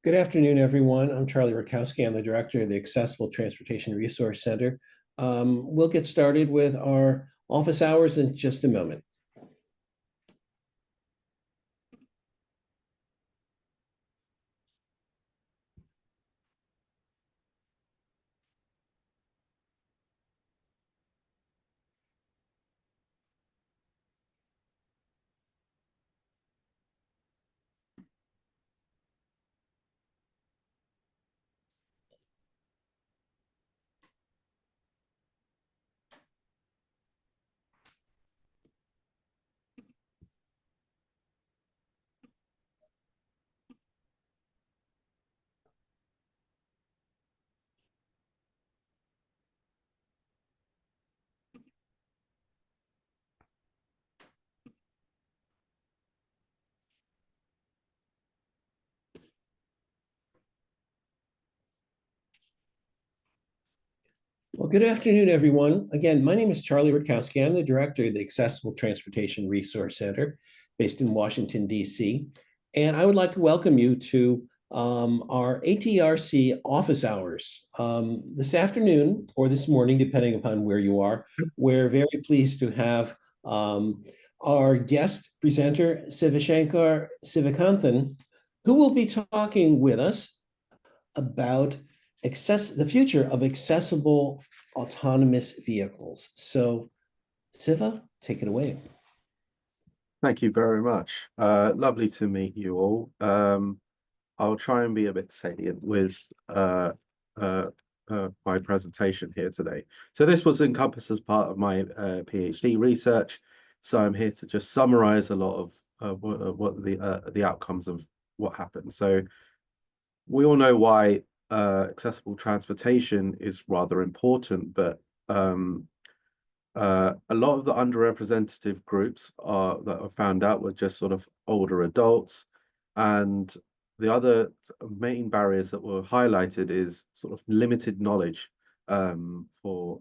Good afternoon, everyone. I'm Charlie Rakowski. I'm the director of the Accessible Transportation Resource Center. We'll get started with our office hours in just a moment. Well, good afternoon, everyone. Again, my name is Charlie Rakowski. I'm the director of the Accessible Transportation Resource Center based in Washington, D.C. And I would like to welcome you to our ATRC office hours. This afternoon or this morning, depending upon where you are, we're very pleased to have our guest presenter, Sivashankar Sivakanthan, who will be talking with us about the future of accessible autonomous vehicles. So, Siva, take it away. Thank you very much. Lovely to meet you all. I'll try and be a bit salient with my presentation here today. So this was encompassed as part of my PhD research. So I'm here to just summarize a lot of what the outcomes of what happened. So we all know why accessible transportation is rather important, but a lot of the underrepresented groups that are found out were just sort of older adults, and the other main barriers that were highlighted is sort of limited knowledge for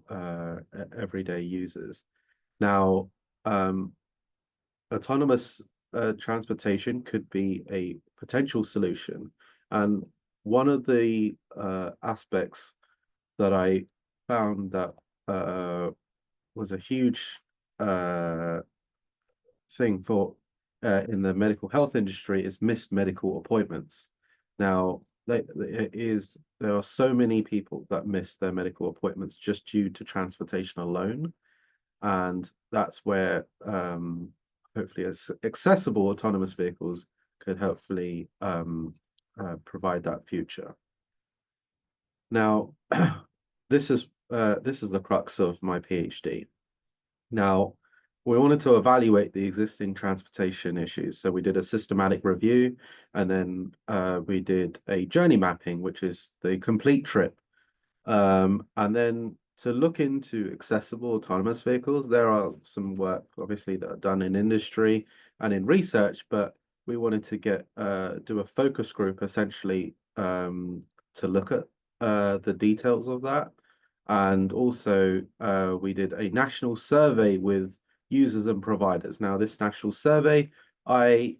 everyday users. Now, autonomous transportation could be a potential solution, and one of the aspects that I found that was a huge thing for in the medical health industry is missed medical appointments. Now, there are so many people that miss their medical appointments just due to transportation alone, and that's where hopefully accessible autonomous vehicles could hopefully provide that future. Now, this is the crux of my PhD. Now, we wanted to evaluate the existing transportation issues. So we did a systematic review, and then we did a journey mapping, which is the complete trip. And then to look into accessible autonomous vehicles, there are some work, obviously, that are done in industry and in research, but we wanted to do a focus group, essentially, to look at the details of that. And also, we did a national survey with users and providers. Now, this national survey, I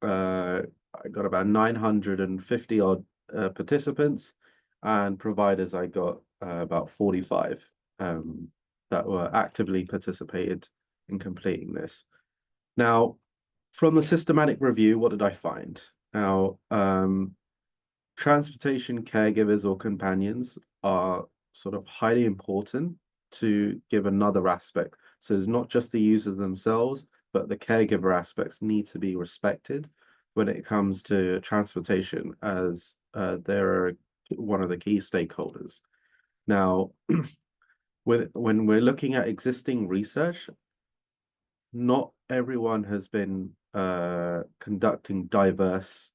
got about 950 odd participants, and providers I got about 45 that were actively participated in completing this. Now, from the systematic review, what did I find? Now, transportation caregivers or companions are sort of highly important to give another aspect. So it's not just the users themselves, but the caregiver aspects need to be respected when it comes to transportation, as they're one of the key stakeholders. Now, when we're looking at existing research, not everyone has been conducting diverse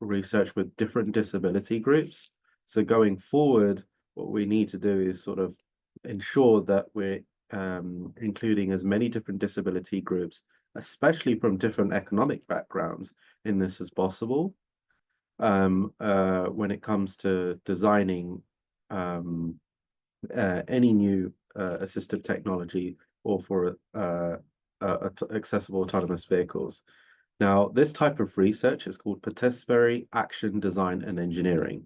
research with different disability groups. So going forward, what we need to do is sort of ensure that we're including as many different disability groups, especially from different economic backgrounds, in this as possible. When it comes to designing any new assistive technology or for accessible autonomous vehicles. Now, this type of research is called participatory action design and engineering.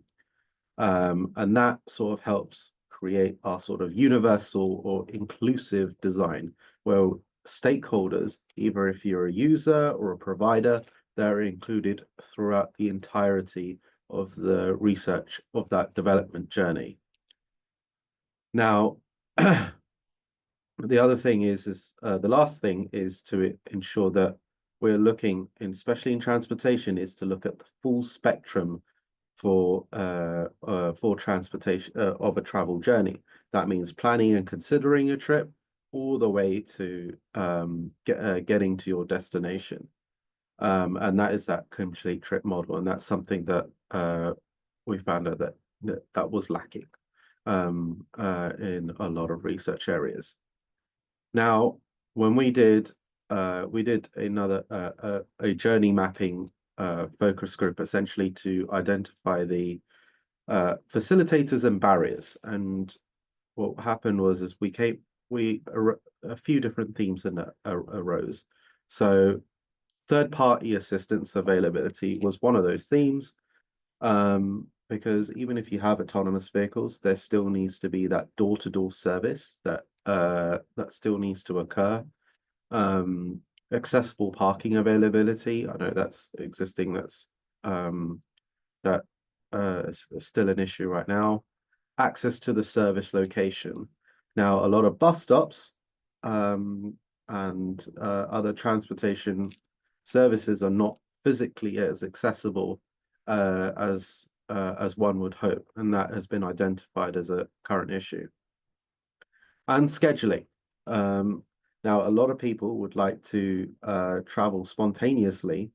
And that sort of helps create our sort of universal or inclusive design where stakeholders, either if you're a user or a provider, they're included throughout the entirety of the research of that development journey. Now, the other thing is the last thing is to ensure that we're looking, especially in transportation, is to look at the full spectrum for transportation of a travel journey. That means planning and considering a trip all the way to getting to your destination. And that is that complete trip model, and that's something that we found out that was lacking in a lot of research areas. Now, when we did another a journey mapping focus group essentially to identify the facilitators and barriers. And what happened was a few different themes in arose. So third-party assistance availability was one of those themes, because even if you have autonomous vehicles, there still needs to be that door-to-door service that still needs to occur. Accessible parking availability, I know that's existing, that's is still an issue right now. Access to the service location. Now, a lot of bus stops and other transportation services are not physically as accessible as one would hope, and that has been identified as a current issue. And scheduling. Now, a lot of people would like to travel spontaneously,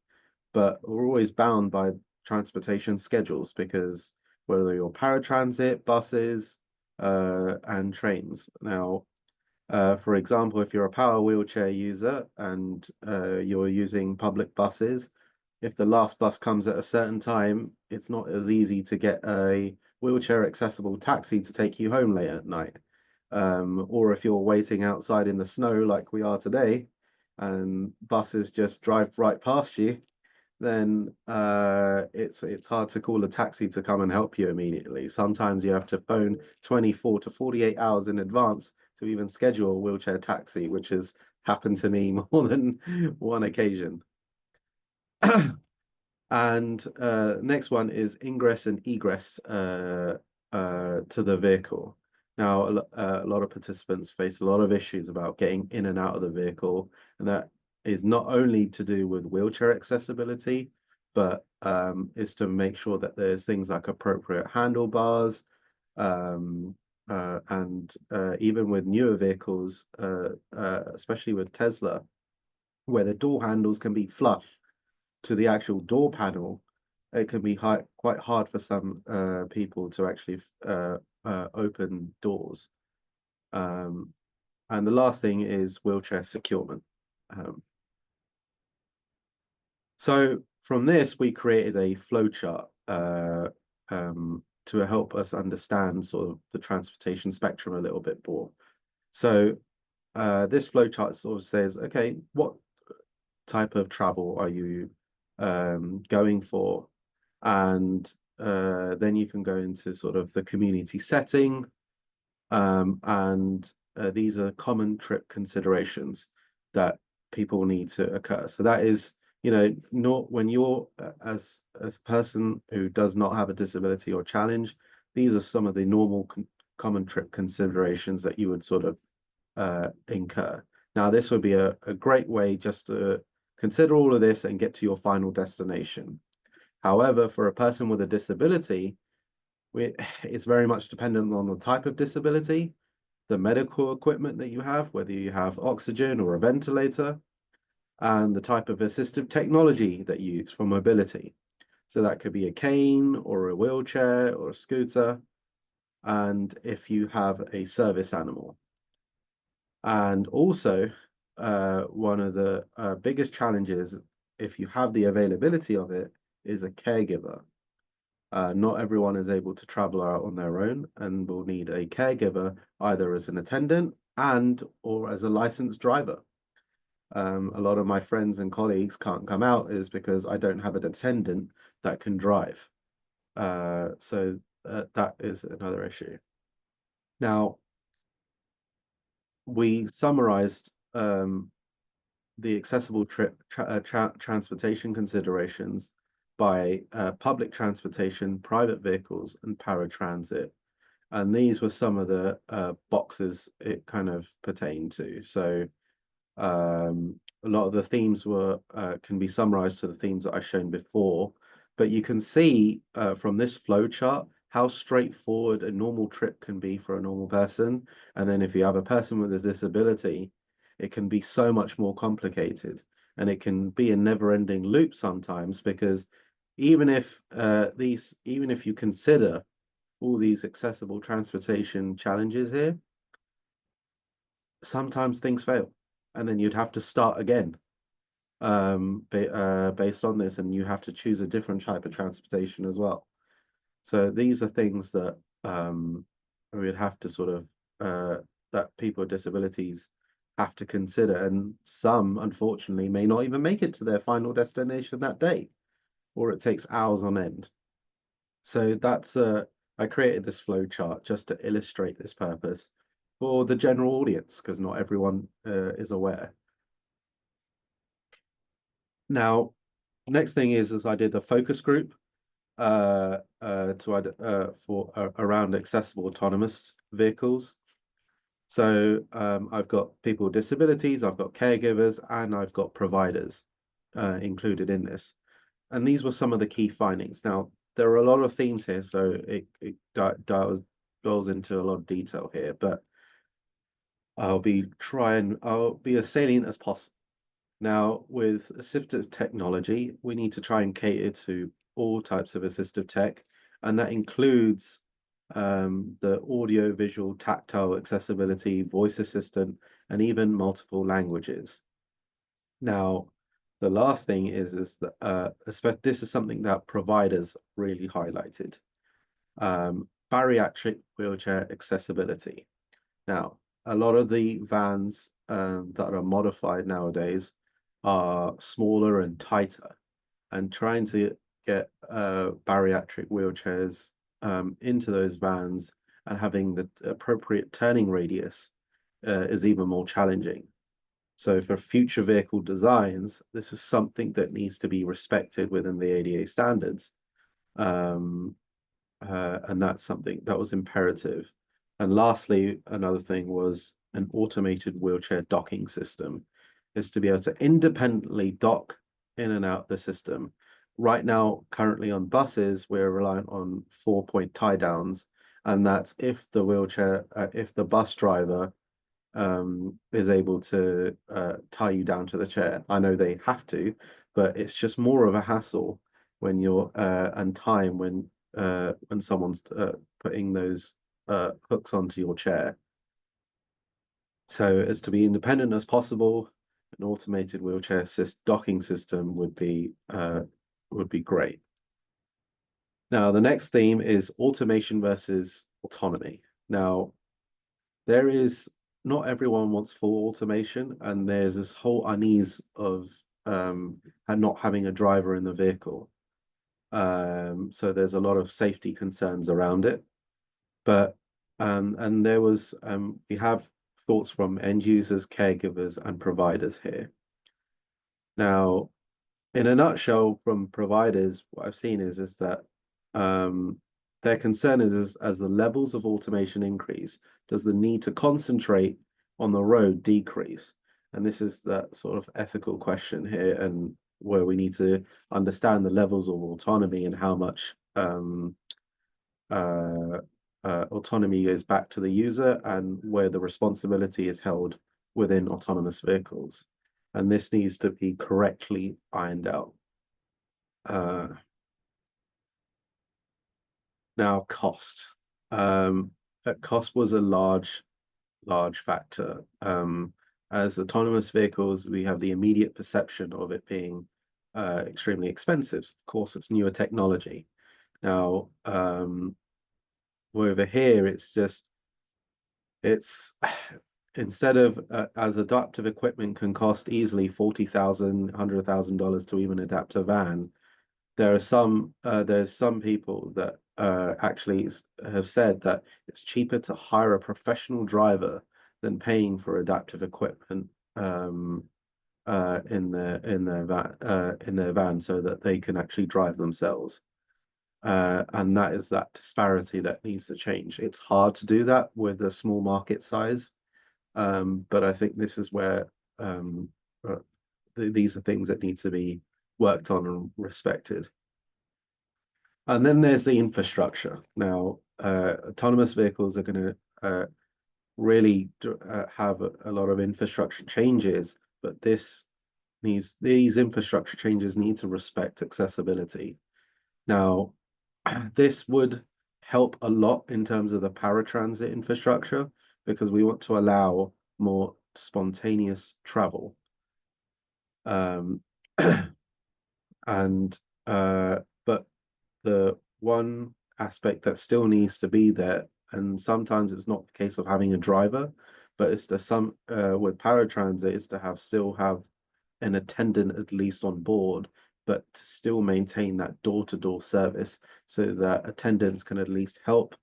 but we're always bound by transportation schedules because whether you're paratransit, buses, and trains. Now, for example, if you're a power wheelchair user and you're using public buses, if the last bus comes at a certain time, it's not as easy to get a wheelchair accessible taxi to take you home late at night. Or if you're waiting outside in the snow like we are today, and buses just drive right past you, then it's hard to call a taxi to come and help you immediately. Sometimes you have to phone 24 to 48 hours in advance to even schedule a wheelchair taxi, which has happened to me more than one occasion. And next one is ingress and egress to the vehicle. Now, a lot of participants face a lot of issues about getting in and out of the vehicle, and that is not only to do with wheelchair accessibility, but is to make sure that there's things like appropriate handlebars, and even with newer vehicles, especially with Tesla, where the door handles can be flush to the actual door panel, it can be quite hard for some people to actually open doors. And the last thing is wheelchair securement. So from this, we created a flowchart to help us understand sort of the transportation spectrum a little bit more. So this flowchart sort of says, okay, what type of travel are you going for? And then you can go into sort of the community setting, and these are common trip considerations that people need to occur. So that is, not when you're as a person who does not have a disability or challenge, these are some of the normal common trip considerations that you would sort of incur. Now, this would be a great way just to consider all of this and get to your final destination. However, for a person with a disability, it's very much dependent on the type of disability, the medical equipment that you have, whether you have oxygen or a ventilator, and the type of assistive technology that you use for mobility. So that could be a cane or a wheelchair or a scooter, and if you have a service animal. And also, one of the biggest challenges, if you have the availability of it, is a caregiver. Not everyone is able to travel out on their own and will need a caregiver either as an attendant or as a licensed driver. A lot of my friends and colleagues can't come out is because I don't have an attendant that can drive. So that is another issue. Now, we summarized the accessible transportation considerations by public transportation, private vehicles, and paratransit. And these were some of the boxes it kind of pertained to. So a lot of the themes were can be summarized to the themes that I've shown before, but you can see from this flow chart how straightforward a normal trip can be for a normal person. And then if you have a person with a disability, it can be so much more complicated. And it can be a never-ending loop sometimes, because even if even if you consider all these accessible transportation challenges here, sometimes things fail, and then you'd have to start again based on this, and you have to choose a different type of transportation as well. So these are things that we would have to sort of that people with disabilities have to consider, and some unfortunately may not even make it to their final destination that day, or it takes hours on end. So that's I created this flow chart just to illustrate this purpose for the general audience, because not everyone is aware. Now, next thing is I did a focus group around accessible autonomous vehicles. So I've got people with disabilities, I've got caregivers, and I've got providers included in this. And these were some of the key findings. Now, there are a lot of themes here, so it goes into a lot of detail here, but I'll be as salient as possible. Now, with assistive technology, we need to try and cater to all types of assistive tech, and that includes the audio, visual, tactile accessibility, voice assistant, and even multiple languages. Now, the last thing is that this is something that providers really highlighted. Bariatric wheelchair accessibility. Now, a lot of the vans that are modified nowadays are smaller and tighter, and trying to get bariatric wheelchairs into those vans and having the appropriate turning radius is even more challenging. So for future vehicle designs, this is something that needs to be respected within the ADA standards. And that's something that was imperative. And lastly, another thing was an automated wheelchair docking system, is to be able to independently dock in and out the system. Right now, currently on buses, we're reliant on 4-point tie downs, and that's if the if the bus driver is able to tie you down to the chair. I know they have to, but it's just more of a hassle when you're and time when someone's putting those hooks onto your chair. So as to be independent as possible, an automated wheelchair docking system would be great. Now, the next theme is automation versus autonomy. Now, there is not everyone wants full automation, and there's this whole unease of not having a driver in the vehicle. So there's a lot of safety concerns around it. But and there was we have thoughts from end users, caregivers, and providers here. Now, in a nutshell, from providers, what I've seen is that their concern is as the levels of automation increase, does the need to concentrate on the road decrease? And this is that sort of ethical question here, and where we need to understand the levels of autonomy and how much autonomy is back to the user, and where the responsibility is held within autonomous vehicles. And this needs to be correctly ironed out. Now, cost. Cost was a large factor. As autonomous vehicles, we have the immediate perception of it being extremely expensive. Of course, it's newer technology. Now, over here, it's instead of as adaptive equipment can cost easily $40,000, $100,000 to even adapt a van, there's some people that actually have said that it's cheaper to hire a professional driver than paying for adaptive equipment in their van so that they can actually drive themselves. And that is that disparity that needs to change. It's hard to do that with a small market size, but I think this is where these are things that need to be worked on and respected. And then there's the infrastructure. Now, autonomous vehicles are going to really have a lot of infrastructure changes, but these infrastructure changes need to respect accessibility. Now, this would help a lot in terms of the paratransit infrastructure because we want to allow more spontaneous travel. And but the one aspect that still needs to be there, and sometimes it's not the case of having a driver, but it's with paratransit is to still have an attendant at least on board, but to still maintain that door-to-door service so that attendants can at least help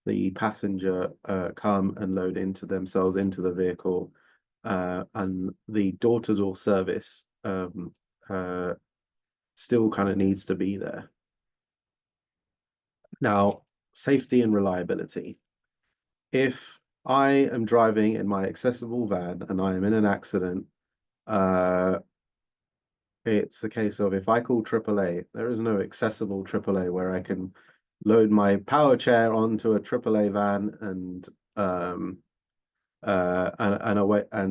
the passenger come and load themselves into the vehicle, and the door-to-door service still kind of needs to be there. Now, safety and reliability. If I am driving in my accessible van and I am in an accident, it's a case of if I call AAA, there is no accessible AAA where I can load my power chair onto a AAA van and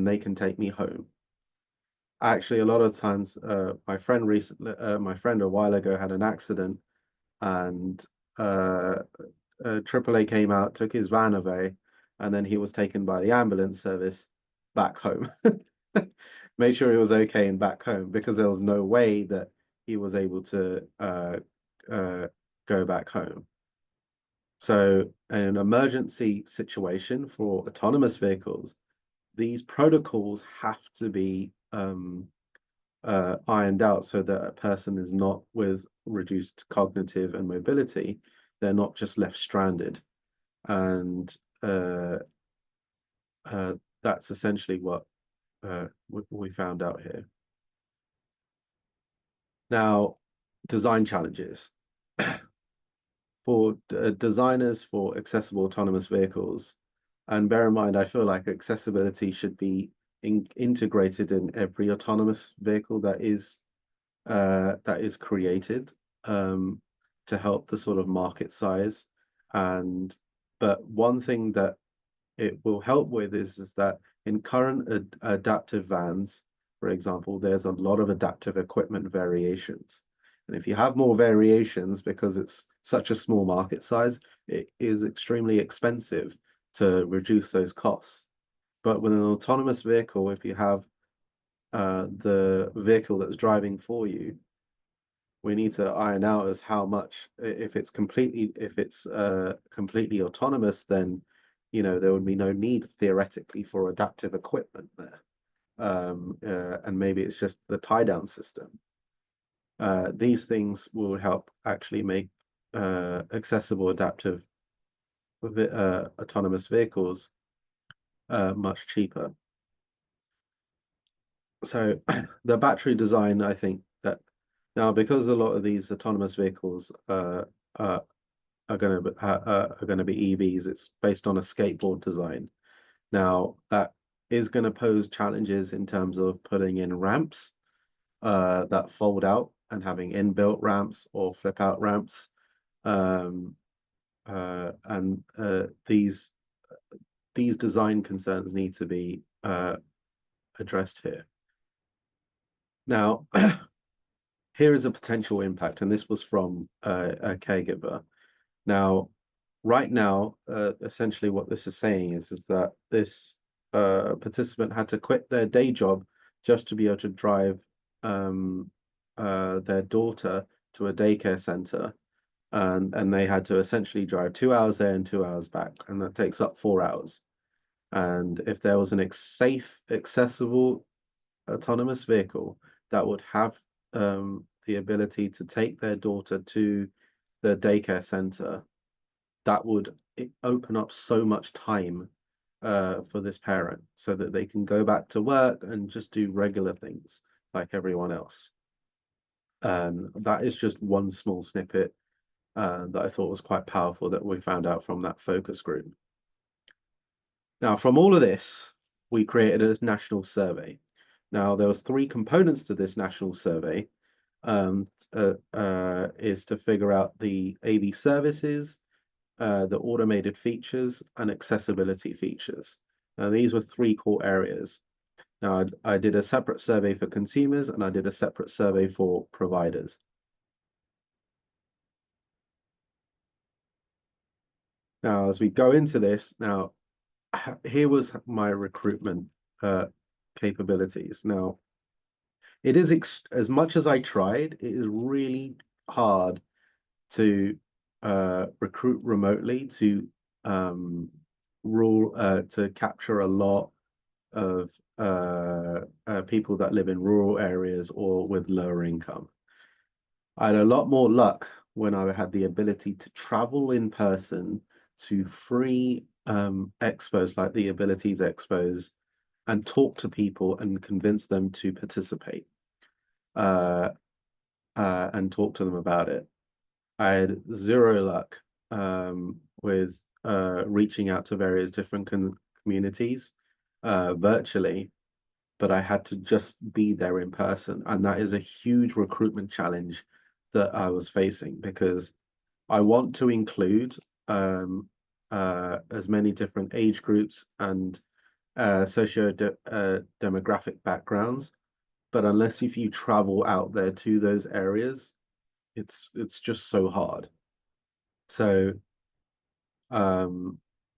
they can take me home. Actually, a lot of times, my friend a while ago had an accident, and AAA came out, took his van away, and then he was taken by the ambulance service back home. Made sure he was okay and back home because there was no way that he was able to go back home. So in an emergency situation for autonomous vehicles, these protocols have to be ironed out so that a person is not with reduced cognitive and mobility. They're not just left stranded. And that's essentially what we found out here. Now, design challenges. For designers for accessible autonomous vehicles, and bear in mind, I feel like accessibility should be integrated in every autonomous vehicle that is created to help the sort of market size. But one thing that it will help with is that in current adaptive vans, for example, there's a lot of adaptive equipment variations. And if you have more variations, because it's such a small market size, it is extremely expensive to reduce those costs. But with an autonomous vehicle, if you have the vehicle that's driving for you, we need to iron out as how much, if it's completely autonomous, then there would be no need theoretically for adaptive equipment there. And maybe it's just the tie-down system. These things will help actually make accessible adaptive autonomous vehicles much cheaper. So the battery design, I think that now, because a lot of these autonomous vehicles are going to be EVs, it's based on a skateboard design. Now, that is going to pose challenges in terms of putting in ramps that fold out and having inbuilt ramps or flip out ramps. These design concerns need to be addressed here. Now, here is a potential impact, and this was from a caregiver. Now, right now, essentially what this is saying is that this participant had to quit their day job just to be able to drive their daughter to a daycare center, and they had to essentially drive 2 hours there and 2 hours back, and that takes up 4 hours. And if there was an safe, accessible, autonomous vehicle that would have the ability to take their daughter to the daycare center, that would open up so much time for this parent so that they can go back to work and just do regular things like everyone else. And that is just one small snippet that I thought was quite powerful that we found out from that focus group. Now, from all of this, we created a national survey. Now, there was 3 components to this national survey. Is to figure out the AV services, the automated features, and accessibility features. Now, these were 3 core areas. Now, I did a separate survey for consumers, and I did a separate survey for providers. Now, as we go into this, now, here was my recruitment capabilities. Now, it is as much as I tried, it is really hard to recruit remotely to to capture a lot of people that live in rural areas or with lower income. I had a lot more luck when I had the ability to travel in person to free expos like the Abilities Expos and talk to people and convince them to participate and talk to them about it. I had 0 luck with reaching out to various different communities virtually, but I had to just be there in person. And that is a huge recruitment challenge that I was facing because I want to include as many different age groups and demographic backgrounds. But unless if you travel out there to those areas, it's just so hard. So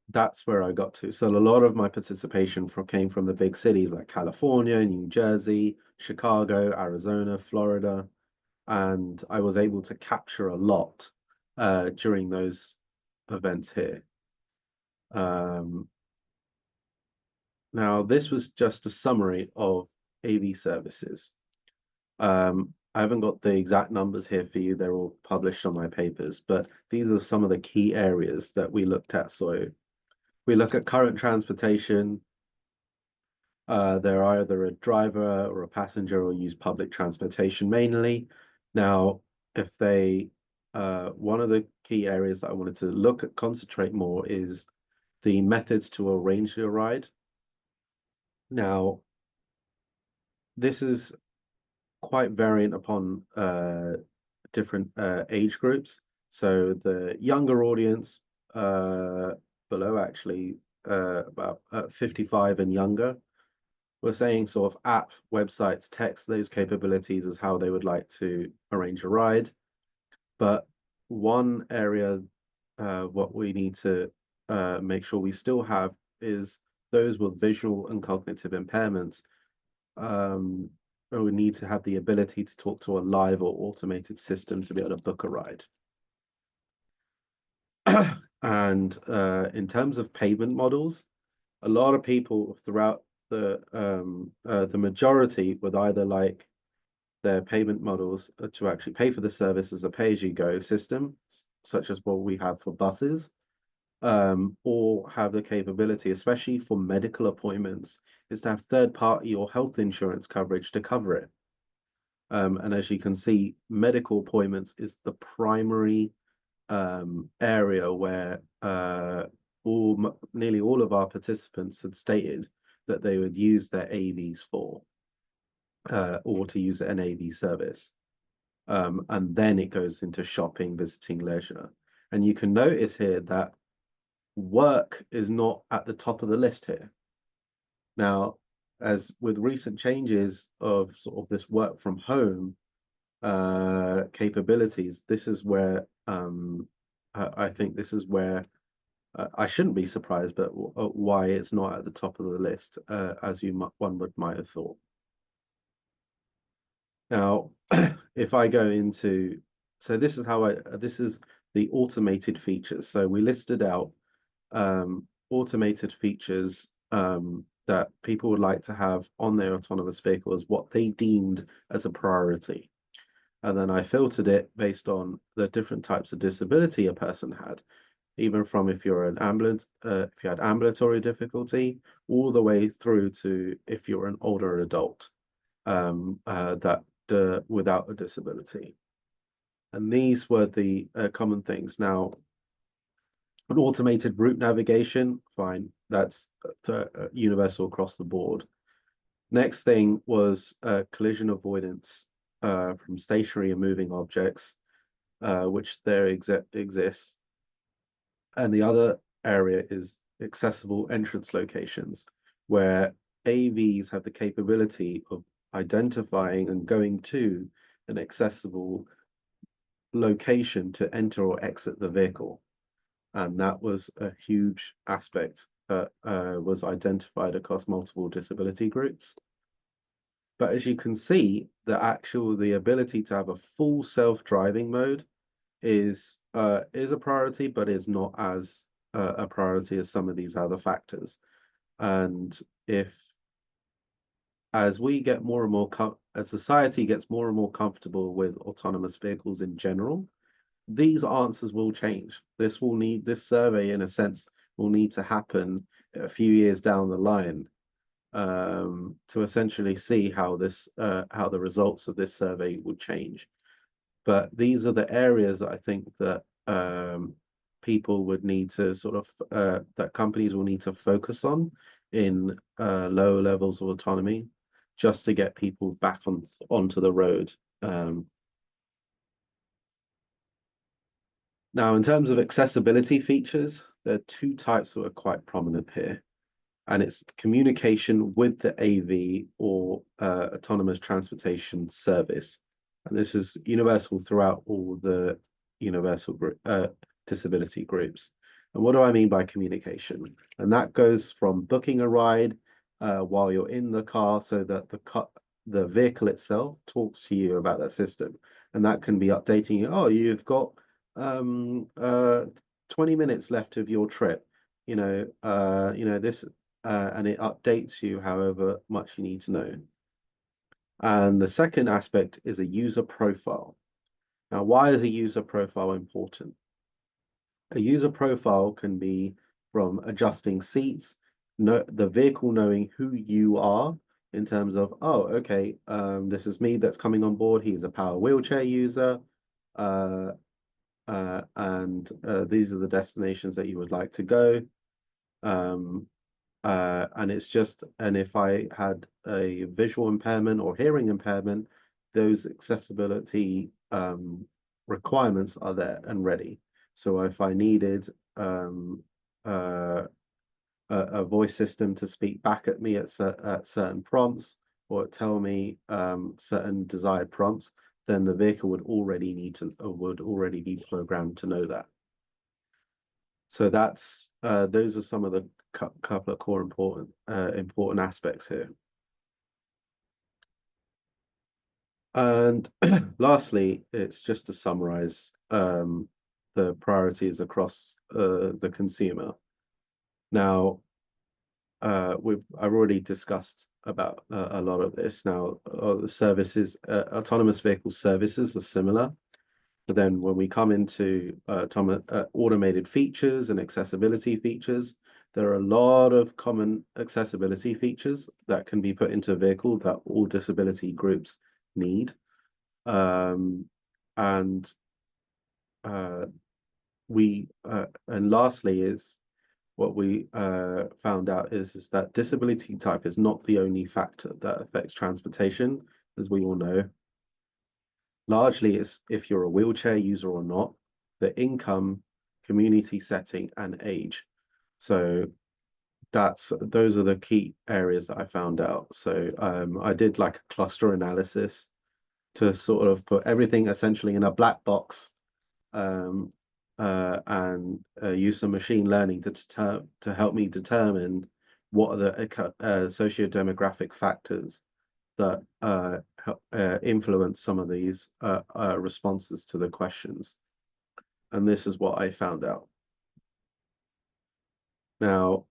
that's where I got to. So a lot of my participation came from the big cities like California, New Jersey, Chicago, Arizona, Florida, and I was able to capture a lot during those events here. Now, this was just a summary of AV services. I haven't got the exact numbers here for you. They're all published on my papers, but these are some of the key areas that we looked at. So we look at current transportation. They're either a driver or a passenger or use public transportation mainly. Now, if they, one of the key areas that I wanted to look at, concentrate more is the methods to arrange your ride. Now, this is quite variant upon different age groups. So the younger audience below actually about 55 and younger, we're saying sort of app, websites, text, those capabilities is how they would like to arrange a ride. But one area what we need to make sure we still have is those with visual and cognitive impairments. We need to have the ability to talk to a live or automated system to be able to book a ride. And in terms of payment models, a lot of people throughout the majority would either like their payment models to actually pay for the service as a pay-as-you-go system, such as what we have for buses, or have the capability, especially for medical appointments, is to have third-party or health insurance coverage to cover it. And as you can see, medical appointments is the primary area where nearly all of our participants had stated that they would use their AVs for, or to use an AV service. And then it goes into shopping, visiting, leisure. And you can notice here that work is not at the top of the list here. Now, as with recent changes of sort of this work from home capabilities, this is where I think this is where I shouldn't be surprised, but why it's not at the top of the list, as one might have thought. Now, if I go into, so this is how this is the automated features. So we listed out automated features that people would like to have on their autonomous vehicle as what they deemed as a priority. And then I filtered it based on the different types of disability a person had, even from if you're an if you had ambulatory difficulty, all the way through to if you're an older adult without a disability. And these were the common things. Now, an automated route navigation, fine, that's universal across the board. Next thing was collision avoidance from stationary and moving objects, which there exists. And the other area is accessible entrance locations, where AVs have the capability of identifying and going to an accessible location to enter or exit the vehicle. And that was a huge aspect that was identified across multiple disability groups. But as you can see, the ability to have a full self-driving mode is a priority, but is not as a priority as some of these other factors. And as we get more and more, as society gets more and more comfortable with autonomous vehicles in general, these answers will change. This survey, in a sense, will need to happen a few years down the line to essentially see how the results of this survey would change. But these are the areas that I think that people would need to that companies will need to focus on in lower levels of autonomy, just to get people back onto the road. Now, in terms of accessibility features, there are two types that are quite prominent here. And it's communication with the AV or autonomous transportation service. And this is universal throughout all the universal disability groups. And what do I mean by communication? And that goes from booking a ride while you're in the car, so that the vehicle itself talks to you about that system. And that can be updating you. Oh, you've got 20 minutes left of your trip. This and it updates you however much you need to know. And the second aspect is a user profile. Now, why is a user profile important? A user profile can be from adjusting seats, the vehicle knowing who you are in terms of, oh, okay, this is me that's coming on board. He's a power wheelchair user. And these are the destinations that you would like to go. And if I had a visual impairment or hearing impairment, those accessibility requirements are there and ready. So if I needed a voice system to speak back at me at certain prompts, or tell me certain desired prompts, then the vehicle would already be programmed to know that. So those are some of the couple of core important aspects here. And lastly, it's just to summarize the priorities across the consumer. Now, I've already discussed about a lot of this. Now, the services, autonomous vehicle services are similar. But then when we come into automated features and accessibility features, there are a lot of common accessibility features that can be put into a vehicle that all disability groups need. And lastly is what we found out is that disability type is not the only factor that affects transportation, as we all know. Largely, it's if you're a wheelchair user or not, the income, community setting, and age. So those are the key areas that I found out. So I did like a cluster analysis to sort of put everything essentially in a black box, and use some machine learning to help me determine what are the socio-demographic factors that influence some of these responses to the questions. And this is what I found out. Now,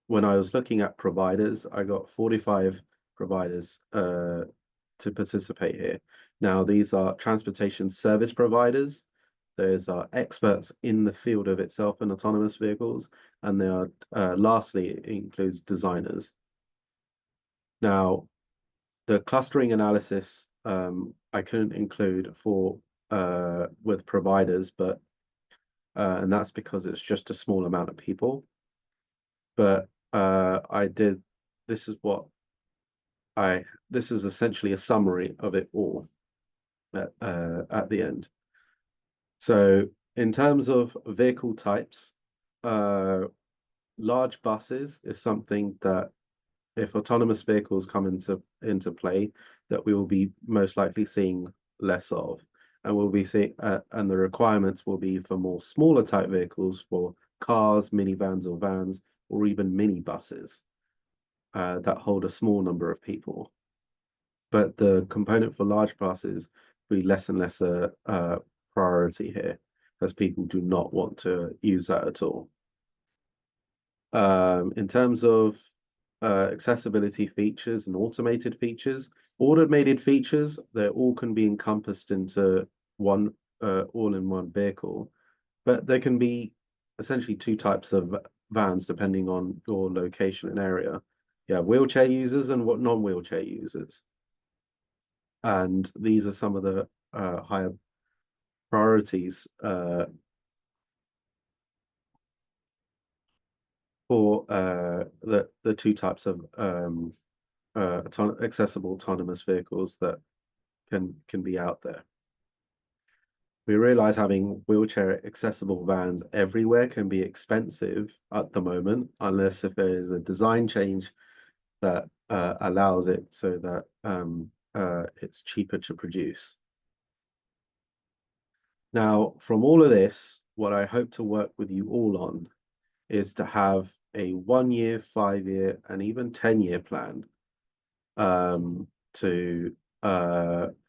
when I was looking at providers, I got 45 providers to participate here. Now, these are transportation service providers. Those are experts in the field of itself and autonomous vehicles, and they are lastly, it includes designers. Now, the clustering analysis I couldn't include for with providers, but and that's because it's just a small amount of people. But I did. This is what this is essentially a summary of it all at the end. So in terms of vehicle types, large buses is something that if autonomous vehicles come into play, that we will be most likely seeing less of, and we'll be seeing and the requirements will be for more smaller type vehicles, for cars, minivans or vans, or even minibuses that hold a small number of people. But the component for large buses will be less and less a priority here, as people do not want to use that at all. In terms of accessibility features and automated features, they all can be encompassed into one all-in-one vehicle, but there can be essentially two types of vans depending on your location and area. You have wheelchair users and what non-wheelchair users. And these are some of the higher priorities for the two types of accessible autonomous vehicles that can be out there. We realize having wheelchair accessible vans everywhere can be expensive at the moment, unless if there is a design change that allows it so that it's cheaper to produce. Now, from all of this, what I hope to work with you all on is to have a 1 year, 5 year, and even 10-year plan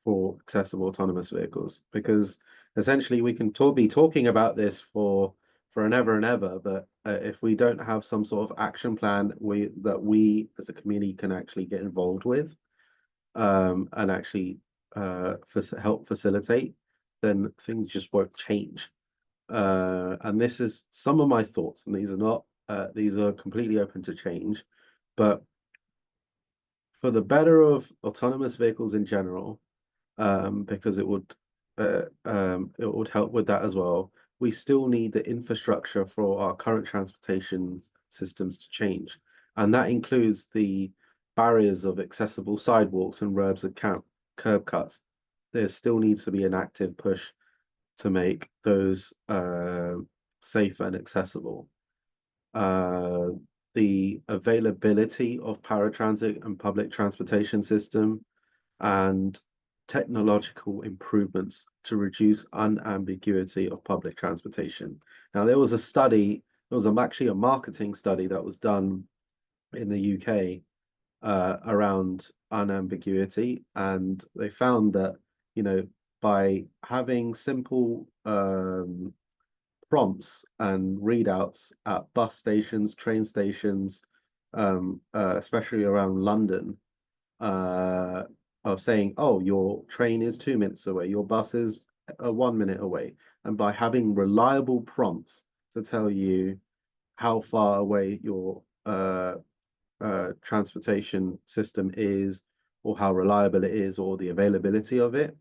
for accessible autonomous vehicles, because essentially we can be talking about this for an ever and ever, but if we don't have some sort of action plan that we as a community can actually get involved with and actually help facilitate, then things just won't change. And this is some of my thoughts, and these are completely open to change, but for the better of autonomous vehicles in general, because it would help with that as well. We still need the infrastructure for our current transportation systems to change, and that includes the barriers of accessible sidewalks and curbs and curb cuts. There still needs to be an active push to make those safe and accessible. The availability of paratransit and public transportation system, and technological improvements to reduce unambiguity of public transportation. Now, there was actually a marketing study that was done in the UK around unambiguity, and they found that, by having simple prompts and readouts at bus stations, train stations, especially around London, of saying, oh, your train is 2 minutes away, your bus is 1 minute away. And by having reliable prompts to tell you how far away your transportation system is, or how reliable it is, or the availability of it,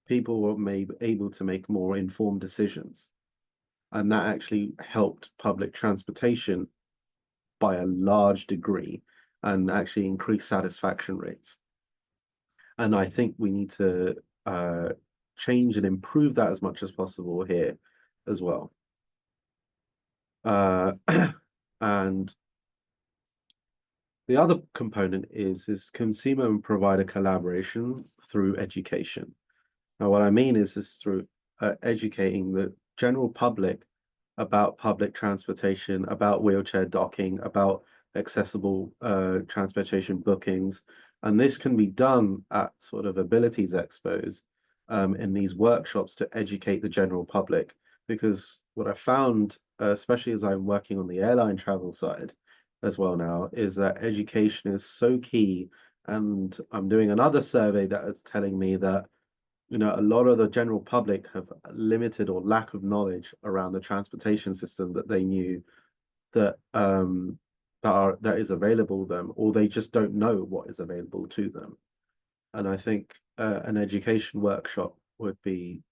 people were able to make more informed decisions. And that actually helped public transportation by a large degree and actually increased satisfaction rates. And I think we need to change and improve that as much as possible here as well. And the other component is consumer and provider collaboration through education. Now, what I mean is through educating the general public about public transportation, about wheelchair docking, about accessible transportation bookings. And this can be done at sort of abilities expos in these workshops to educate the general public. Because what I found, especially as I'm working on the airline travel side, as well now, is that education is so key. And I'm doing another survey that is telling me that, you know, a lot of the general public have limited or lack of knowledge around the transportation system that they knew that that is available to them, or they just don't know what is available to them. And I think an education workshop would be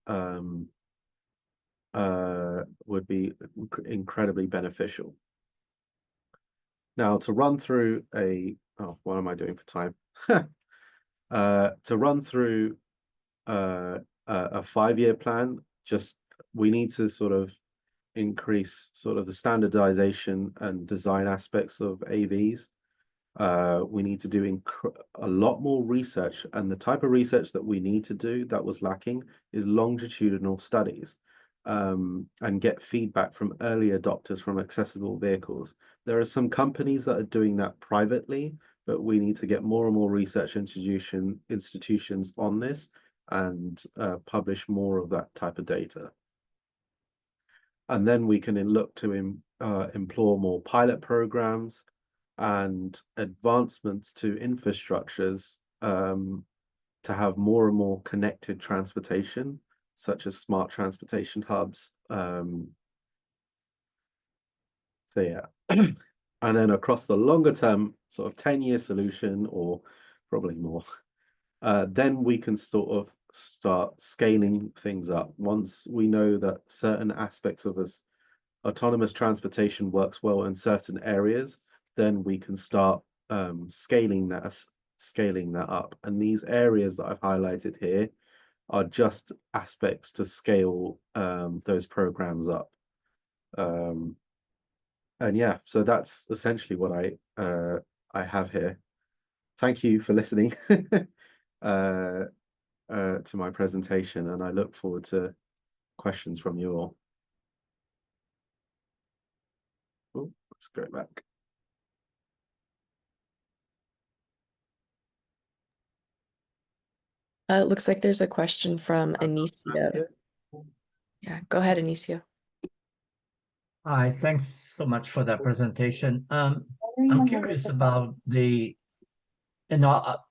incredibly beneficial. Now, to run through what am I doing for time? To run through a 5-year plan, we need to sort of increase sort of the standardization and design aspects of AVs. We need to do a lot more research, and the type of research that we need to do that was lacking is longitudinal studies, and get feedback from early adopters from accessible vehicles. There are some companies that are doing that privately, but we need to get more and more research institutions on this and publish more of that type of data. And then we can look to employ more pilot programs and advancements to infrastructures to have more and more connected transportation, such as smart transportation hubs. So yeah, and then across the longer term, sort of 10-year solution, or probably more, then we can sort of start scaling things up. Once we know that certain aspects of autonomous transportation works well in certain areas, then we can start scaling that up. And these areas that I've highlighted here are just aspects to scale those programs up. And yeah, so that's essentially what I have here. Thank you for listening to my presentation, and I look forward to questions from you all. Oh, let's go back. It looks like there's a question from Anicio. Yeah, go ahead, Anicio. Hi, thanks so much for that presentation. I'm curious about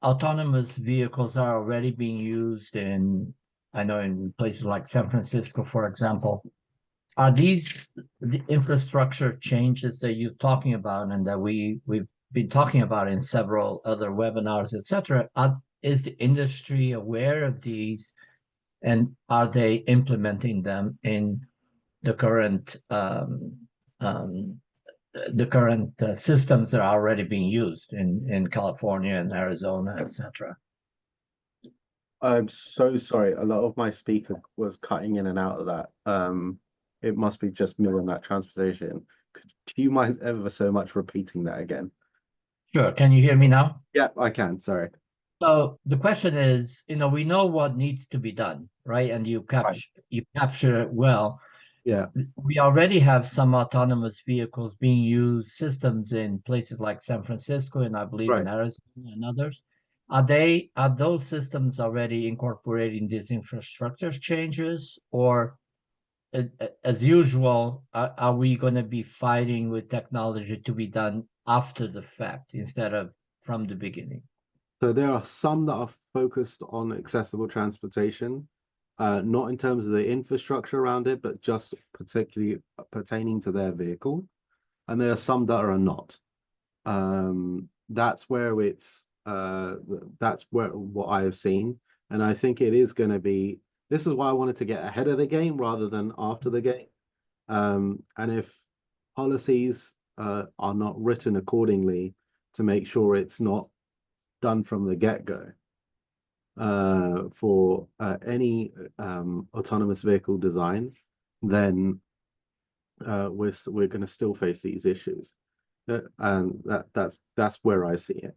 autonomous vehicles are already being used I know in places like San Francisco, for example. Are these the infrastructure changes that you're talking about and that we've been talking about in several other webinars, etc.? Is the industry aware of these, and are they implementing them in the current systems that are already being used in California and Arizona, etc.? I'm so sorry. A lot of my speaker was cutting in and out of that. It must be just me on that transportation. Do you mind ever so much repeating that again? Sure. Can you hear me now? Yeah, I can. Sorry. So the question is, we know what needs to be done, right? And you capture it well. Yeah. We already have some autonomous vehicles being used, systems in places like San Francisco and I believe in Arizona and others. Are those systems already incorporating these infrastructure changes, or as usual, are we going to be fighting with technology to be done after the fact instead of from the beginning? So there are some that are focused on accessible transportation, not in terms of the infrastructure around it, but just particularly pertaining to their vehicle. And there are some that are not. That's where what I have seen. And I think it is going to be, this is why I wanted to get ahead of the game rather than after the game. And if policies are not written accordingly to make sure it's not done from the get-go for any autonomous vehicle design, then we're going to still face these issues, and that's where I see it.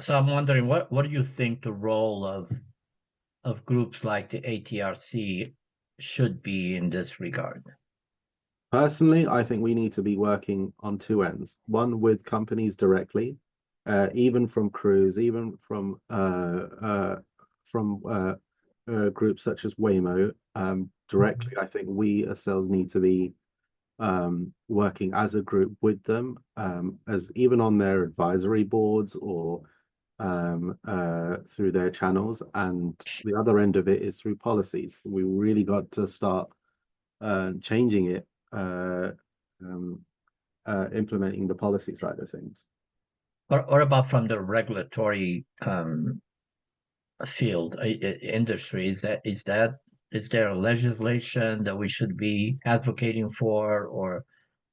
So I'm wondering, what do you think the role of groups like the ATRC should be in this regard? Personally, I think we need to be working on two ends. One, with companies directly, even from crews, even from groups such as Waymo directly. I think we ourselves need to be working as a group with them, as even on their advisory boards or through their channels. And the other end of it is through policies. We really got to start changing it, implementing the policy side of things. What about from the regulatory field, industry? Is there a legislation that we should be advocating for, or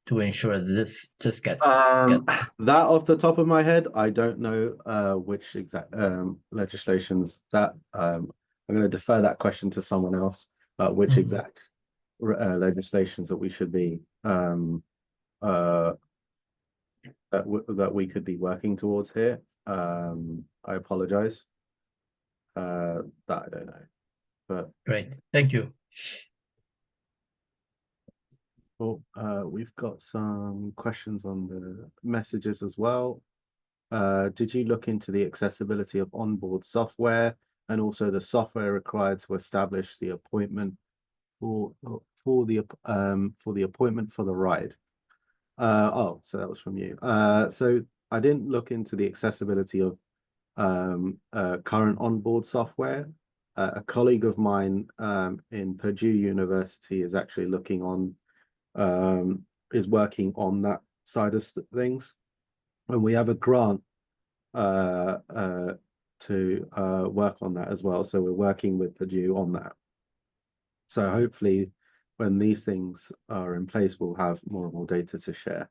to ensure that this gets that off the top of my head, I don't know which exact legislations that I'm going to defer that question to someone else, which exact legislations that we should be that we could be working towards here. I apologize. That I don't know, but great. Thank you. well, we've got some questions on the messages as well. Did you look into the accessibility of onboard software and also the software required to establish the appointment for the appointment for the ride? Oh, so that was from you. So I didn't look into the accessibility of current onboard software. A colleague of mine in Purdue University is actually looking on, is working on that side of things, and we have a grant to work on that as well. So we're working with Purdue on that. So hopefully, when these things are in place, we'll have more and more data to share.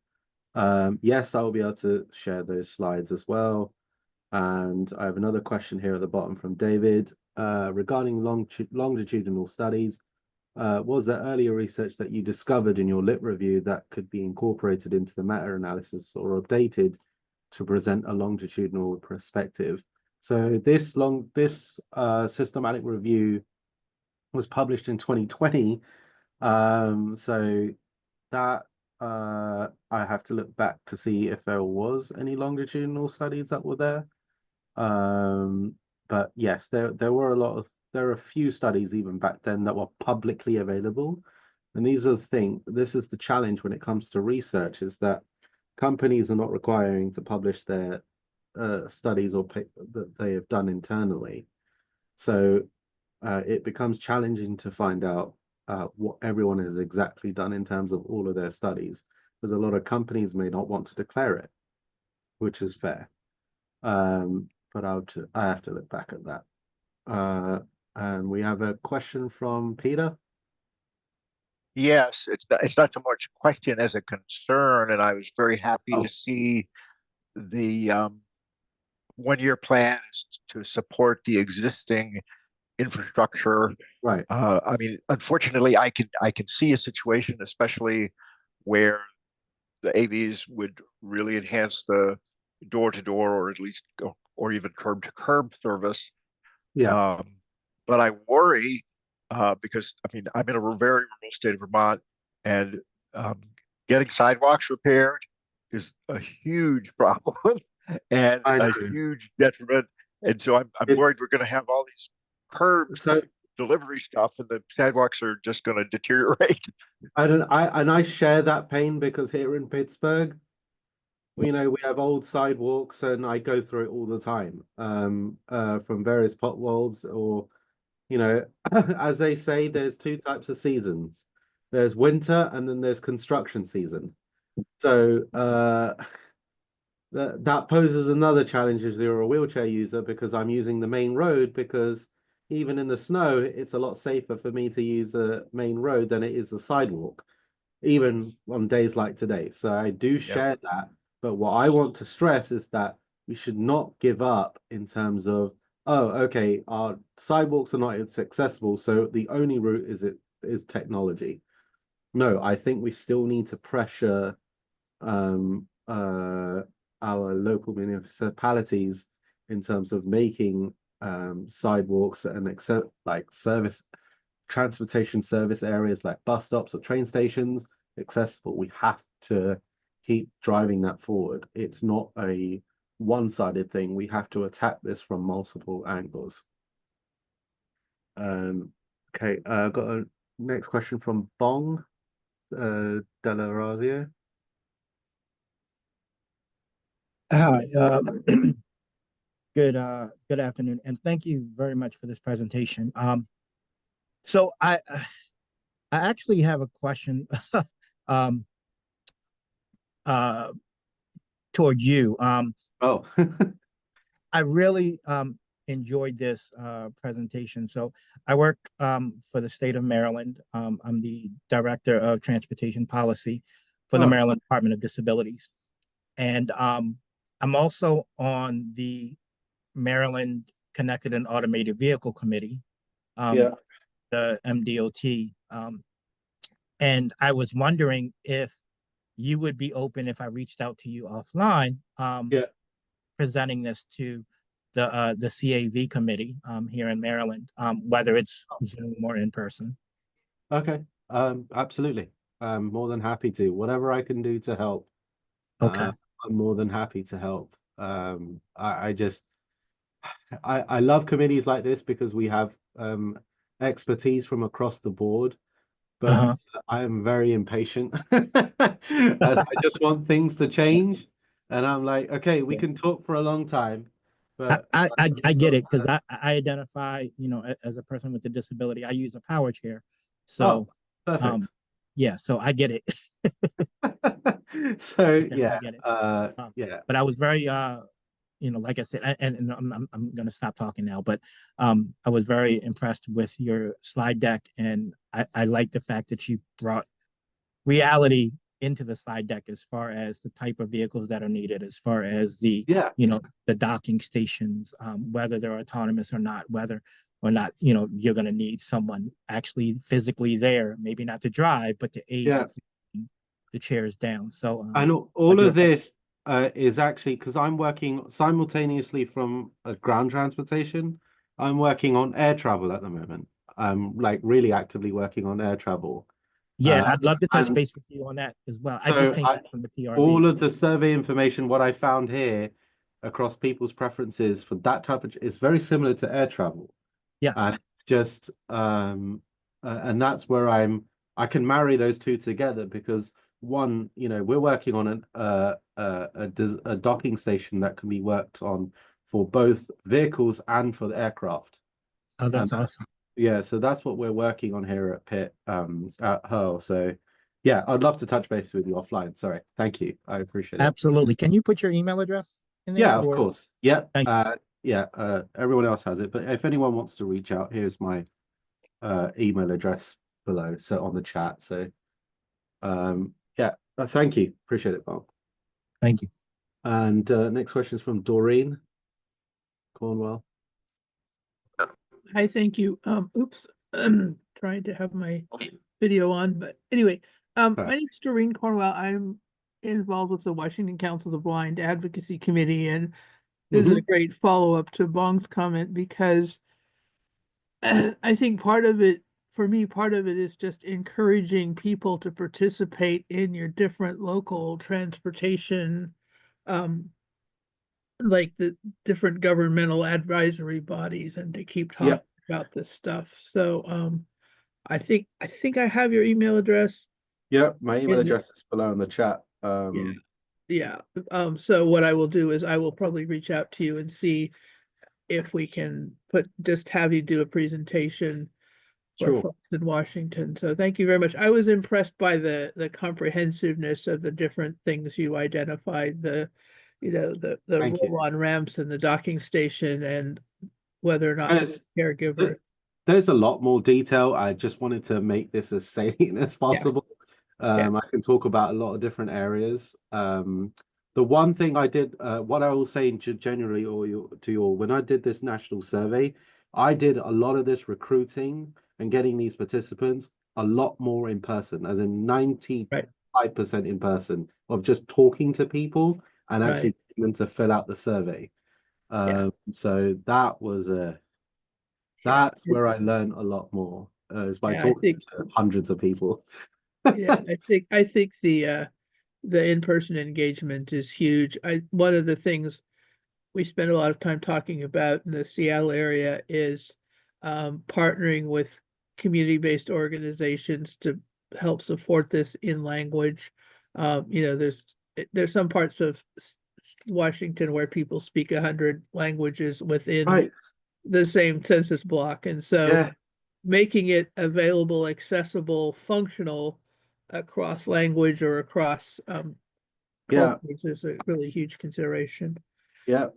Yes, I'll be able to share those slides as well. And I have another question here at the bottom from David regarding longitudinal studies. Was there earlier research that you discovered in your lit review that could be incorporated into the meta-analysis or updated to present a longitudinal perspective? So this systematic review was published in 2020. So that I have to look back to see if there was any longitudinal studies that were there. But yes, there are a few studies even back then that were publicly available. And these are the thing, this is the challenge when it comes to research, is that companies are not requiring to publish their studies or that they have done internally. So it becomes challenging to find out what everyone has exactly done in terms of all of their studies, because a lot of companies may not want to declare it, which is fair. But I have to look back at that. And we have a question from Peter. Yes, it's not so much a question as a concern, and I was very happy to see the 1-year plan to support the existing infrastructure. Right. I mean, unfortunately, I can see a situation, especially where the AVs would really enhance the door-to-door, or at least or even curb-to-curb service. Yeah. But I worry because I mean I'm in a very remote state of Vermont, and getting sidewalks repaired is a huge problem and a huge detriment. And so I'm worried we're going to have all these curbs delivery stuff, and the sidewalks are just going to deteriorate. I share that pain, because here in Pittsburgh, we have old sidewalks, and I go through it all the time, from various potholes, or as they say, there's 2 types of seasons. There's winter, and then there's construction season. So that poses another challenge if you're a wheelchair user, because I'm using the main road, because even in the snow, it's a lot safer for me to use the main road than it is the sidewalk, even on days like today. So I do share that. But what I want to stress is that we should not give up in terms of, oh, okay, our sidewalks are not as accessible, so the only route is technology. No, I think we still need to pressure our local municipalities in terms of making sidewalks and transportation service areas like bus stops or train stations accessible. We have to keep driving that forward. It's not a one-sided thing. We have to attack this from multiple angles. Okay, I've got a next question from Bong. Delarazio. Hi, good afternoon, and thank you very much for this presentation. So I actually have a question um, uh, toward you. Oh, I really enjoyed this presentation. So I work for the state of Maryland. I'm the Director of Transportation Policy for the Oh. Maryland Department of Disabilities. And I'm also on the Maryland Connected and Automated Vehicle Committee, yeah. the MDOT. And I was wondering if you would be open if I reached out to you offline, Yeah. presenting this to the CAV committee here in Maryland, whether it's Zoom or in person. Okay. Absolutely. I'm more than happy to. Whatever I can do to help. Okay. I'm more than happy to help. I love committees like this because we have expertise from across the board, but I am very impatient as I just want things to change. And I'm like, okay, we can talk for a long time, but I get it because I identify, as a person with a disability. I use a power chair, so perfect. yeah, so I get it. So Okay, I get it. yeah. But I was very like I said, and I'm gonna stop talking now, but I was very impressed with your slide deck, and I like the fact that you brought reality into the slide deck as far as the type of vehicles that are needed, as far as the the docking stations, whether they're autonomous or not, whether or not you're going to need someone actually physically there, maybe not to drive but to aid with the chairs down. So I know all of this is actually because I'm working simultaneously from ground transportation. I'm working on air travel at the moment. I'm like really actively working on air travel. Yeah, and I'd love to touch base with you on that as well. I just came back from the TRV. All of the survey information, what I found here across people's preferences for that type of is very similar to air travel. Yes. And just and that's where I can marry those two together because one, we're working on a docking station that can be worked on for both vehicles and for the aircraft. Oh, that's awesome. Yeah, so that's what we're working on here at Pitt, at Hull. So yeah, I'd love to touch base with you offline. Sorry. Thank you. I appreciate it. Absolutely. Can you put your email address in there? Yeah, of course. Yeah. Yeah, everyone else has it, but if anyone wants to reach out, here's my email address below, so on the chat. So yeah, thank you. Appreciate it, Bob. Thank you. And next question is from Doreen Cornwell. Hi, thank you. Oops, I'm trying to have my video on, but anyway, my name is Doreen Cornwell. I'm involved with the Washington Council of the Blind Advocacy Committee, and this is a great follow-up to Bong's comment because I think part of it is just encouraging people to participate in your different local transportation, like the different governmental advisory bodies, and to keep talking about this stuff. So I think I have your email address. Yeah, my email address is below in the chat. So what I will do is I will probably reach out to you and see if we can just have you do a presentation for folks in Washington. So thank you very much. I was impressed by the comprehensiveness of the different things you identified, the roll-on ramps and the docking station, and whether or not the caregiver. There's a lot more detail. I just wanted to make this as salient as possible. I can talk about a lot of different areas. The one thing I did, what I will say generally, when I did this national survey, I did a lot of this recruiting and getting these participants a lot more in person, as in 95% in person, of just talking to people and actually getting them to fill out the survey. So that was that's where I learned a lot more, is by talking to hundreds of people. I think the in-person engagement is huge. One of the things we spend a lot of time talking about in the Seattle area is partnering with community-based organizations to help support this in language. There's some parts of Washington where people speak 100 languages within Right. the same census block, and so Yeah. making it available, accessible, functional across language or across Yeah. cultures is a really huge consideration. Yeah.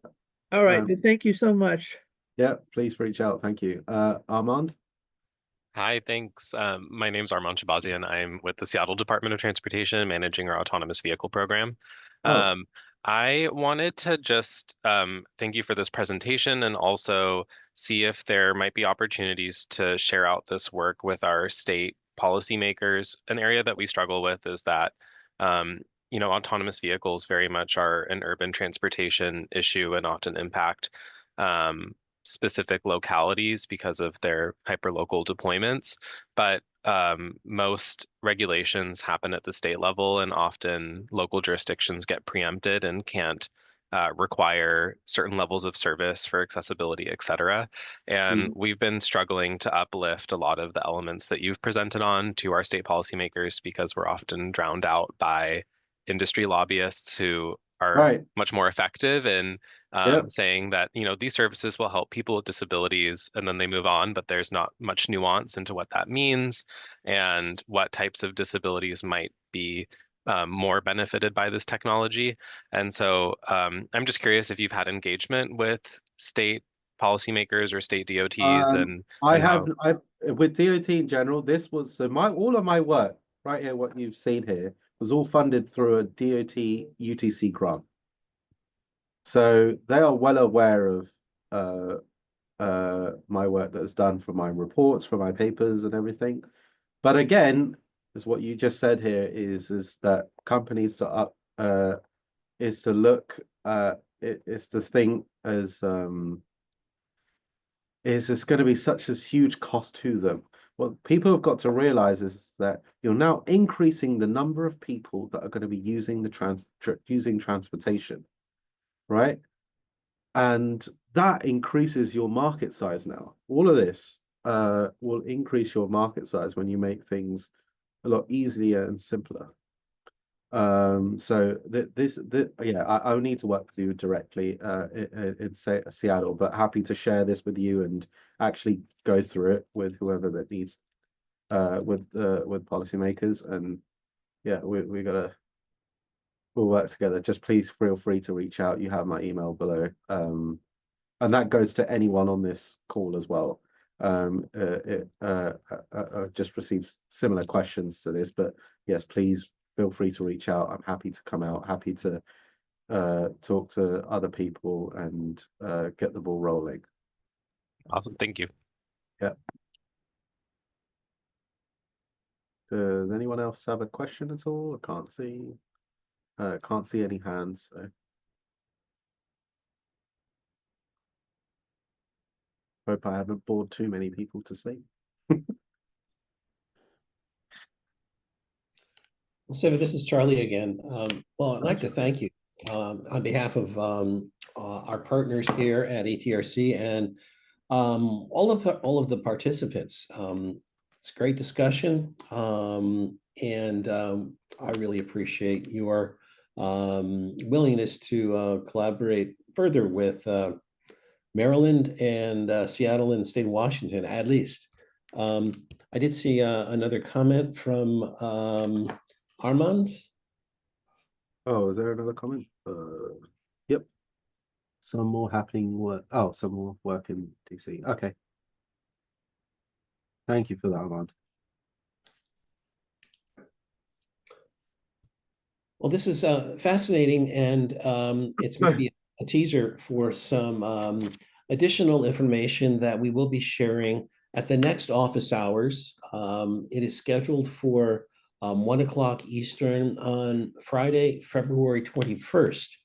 All right, thank you so much. Yeah. Please reach out. Thank you. Armand? Hi, thanks. My name's Armand Shabazian. I'm with the Seattle Department of Transportation, managing our autonomous vehicle program. Oh. I wanted to just thank you for this presentation and also see if there might be opportunities to share out this work with our state policymakers. An area that we struggle with is that, autonomous vehicles very much are an urban transportation issue and often impact specific localities because of their hyperlocal deployments. But most regulations happen at the state level, and often local jurisdictions get preempted and can't require certain levels of service for accessibility, et cetera. And we've been struggling to uplift a lot of the elements that you've presented on to our state policymakers because we're often drowned out by industry lobbyists who are much more effective in saying that, these services will help people with disabilities, and then they move on, but there's not much nuance into what that means and what types of disabilities might be more benefited by this technology. And so I'm just curious if you've had engagement with state policymakers or state DOTs With DOT in general, this was all of my work right here, what you've seen here, was all funded through a DOT UTC grant. So they are well aware of my work that is done for my reports, for my papers and everything. But again, is what you just said here is that companies is to look is to think as is this going to be such a huge cost to them? What people have got to realize is that you're now increasing the number of people that are going to be using using transportation, right? And that increases your market size now. All of this will increase your market size when you make things a lot easier and simpler. So I'll need to work with you directly in Seattle, but happy to share this with you and actually go through it with whoever that needs with policymakers. And yeah, we'll work together. Just please feel free to reach out. You have my email below, and that goes to anyone on this call as well. Just received similar questions to this, but yes, please feel free to reach out. I'm happy to come out, happy to talk to other people and get the ball rolling. Awesome, thank you. Yeah. Does anyone else have a question at all? I can't see any hands. So hope I haven't bored too many people to sleep. Siva, this is Charlie again. Well, I'd like to thank you on behalf of our partners here at ATRC and all of the participants. It's a great discussion, and I really appreciate your willingness to collaborate further with Maryland and Seattle and the state of Washington, at least. I did see another comment from Armand. Oh, is there another comment? Yep. Some more happening work. Oh, some more work in DC. Okay. Thank you for that, Armand. Well, this is fascinating, and it's maybe a teaser for some additional information that we will be sharing at the next office hours. It is scheduled for 1 o'clock Eastern on Friday, February 21st.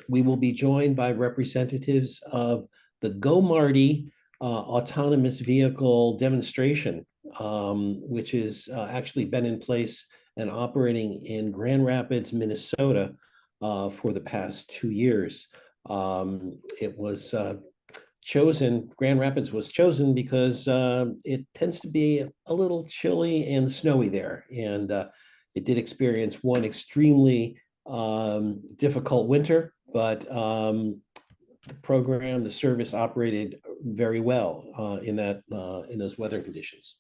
We will be joined by representatives of the Go Marty autonomous vehicle demonstration, which has actually been in place and operating in Grand Rapids, Minnesota for the past 2 years. It was chosen, Grand Rapids was chosen because it tends to be a little chilly and snowy there. And it did experience one extremely difficult winter, but the program, the service operated very well in those weather conditions.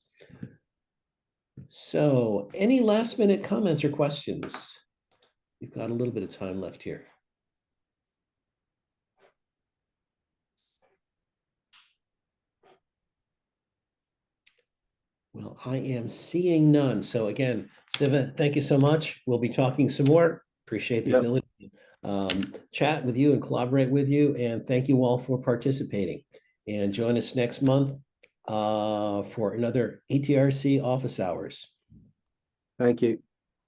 So any last minute comments or questions? We've got a little bit of time left here. Well, I am seeing none. So again, Siva, thank you so much. We'll be talking some more. Appreciate the ability to chat with you and collaborate with you. And thank you all for participating. And join us next month for another ATRC office hours. Thank you.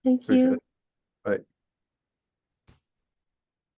Thank Appreciate you. it.